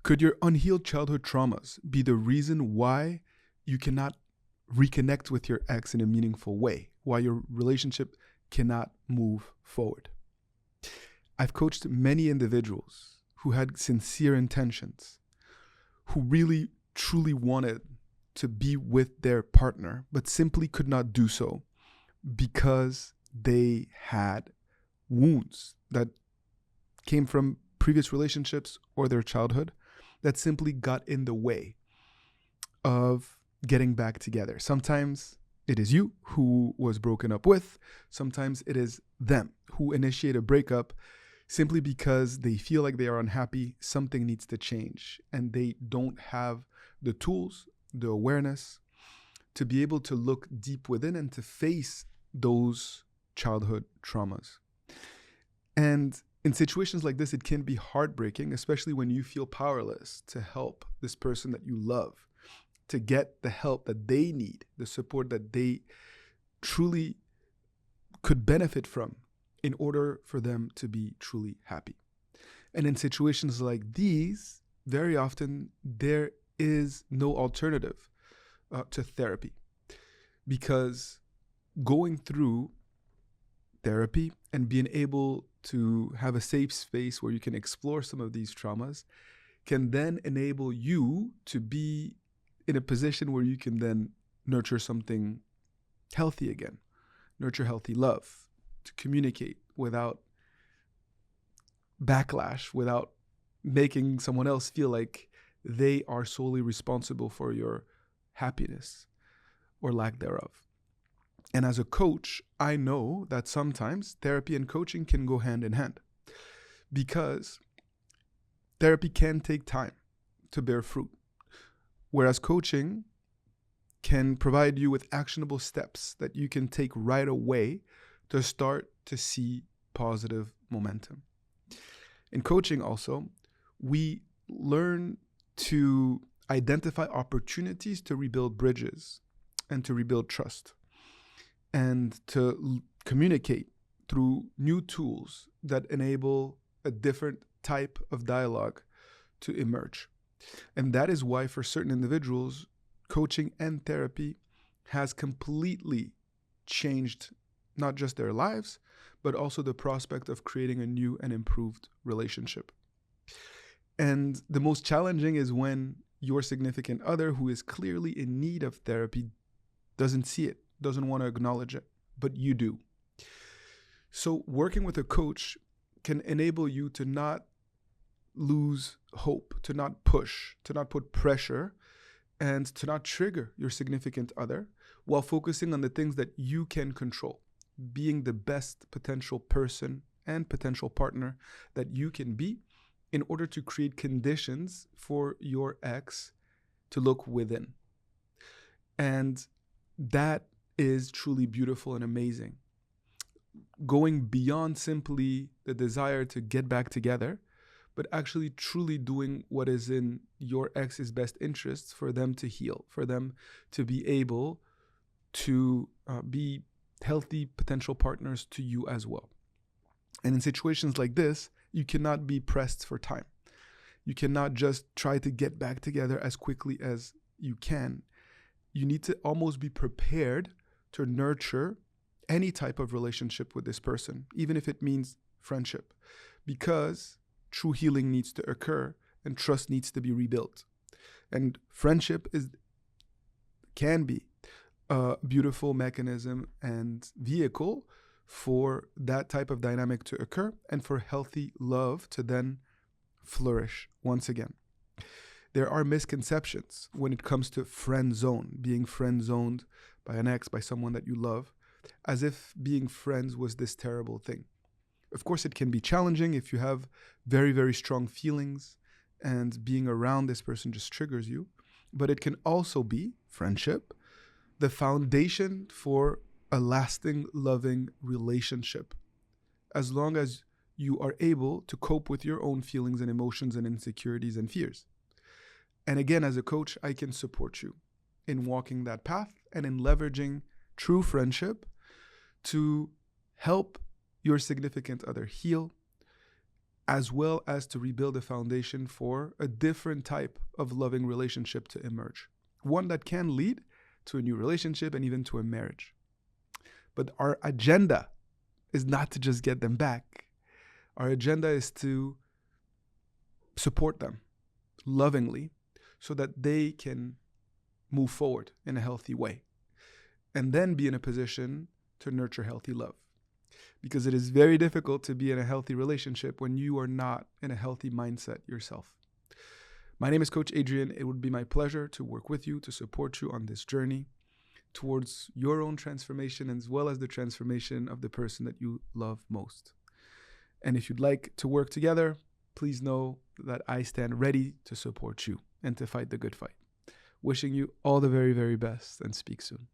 Could your unhealed childhood traumas be the reason why you cannot reconnect with your ex in a meaningful way, why your relationship cannot move forward? I've coached many individuals who had sincere intentions, who really, truly wanted to be with their partner, but simply could not do so because they had wounds that came from previous relationships or their childhood that simply got in the way of getting back together. Sometimes it is you who was broken up with. Sometimes it is them who initiate a breakup simply because they feel like they are unhappy, something needs to change, and they don't have the tools, the awareness to be able to look deep within and to face those childhood traumas. And in situations like this, it can be heartbreaking, especially when you feel powerless to help this person that you love, to get the help that they need, the support that they truly could benefit from in order for them to be truly happy. And in situations like these, very often there is no alternative to therapy, because going through therapy and being able to have a safe space where you can explore some of these traumas can then enable you to be in a position where you can then nurture something healthy again, nurture healthy love, to communicate without backlash, without making someone else feel like they are solely responsible for your happiness or lack thereof. And as a coach, I know that sometimes therapy and coaching can go hand in hand, because therapy can take time to bear fruit, whereas coaching can provide you with actionable steps that you can take right away to start to see positive momentum. In coaching also, we learn to identify opportunities to rebuild bridges and to rebuild trust, and to communicate through new tools that enable a different type of dialogue to emerge. And that is why for certain individuals, coaching and therapy has completely changed not just their lives, but also the prospect of creating a new and improved relationship. And the most challenging is when your significant other, who is clearly in need of therapy, doesn't see it, doesn't want to acknowledge it, but you do. So working with a coach can enable you to not lose hope, to not push, to not put pressure, and to not trigger your significant other, while focusing on the things that you can control, being the best potential person and potential partner that you can be, in order to create conditions for your ex to look within. And that is truly beautiful and amazing. Going beyond simply the desire to get back together, but actually truly doing what is in your ex's best interests for them to heal, for them to be able to be healthy potential partners to you as well. And in situations like this, you cannot be pressed for time. You cannot just try to get back together as quickly as you can. You need to almost be prepared to nurture any type of relationship with this person, even if it means friendship, because true healing needs to occur and trust needs to be rebuilt. And friendship can be a beautiful mechanism and vehicle for that type of dynamic to occur and for healthy love to then flourish once again. There are misconceptions when it comes to friend zone, being friend zoned by an ex, by someone that you love, as if being friends was this terrible thing. Of course, it can be challenging if you have very, very strong feelings and being around this person just triggers you, but it can also be friendship, the foundation for a lasting, loving relationship, as long as you are able to cope with your own feelings and emotions and insecurities and fears. And again, as a coach, I can support you in walking that path and in leveraging true friendship to help your significant other heal, as well as to rebuild a foundation for a different type of loving relationship to emerge. One that can lead to a new relationship and even to a marriage. But our agenda is not to just get them back. Our agenda is to support them lovingly so that they can move forward in a healthy way and then be in a position to nurture healthy love. Because it is very difficult to be in a healthy relationship when you are not in a healthy mindset yourself. My name is Coach Adrian. It would be my pleasure to work with you, to support you on this journey towards your own transformation as well as the transformation of the person that you love most. And if you'd like to work together, please know that I stand ready to support you and to fight the good fight. Wishing you all the very, very best, and speak soon.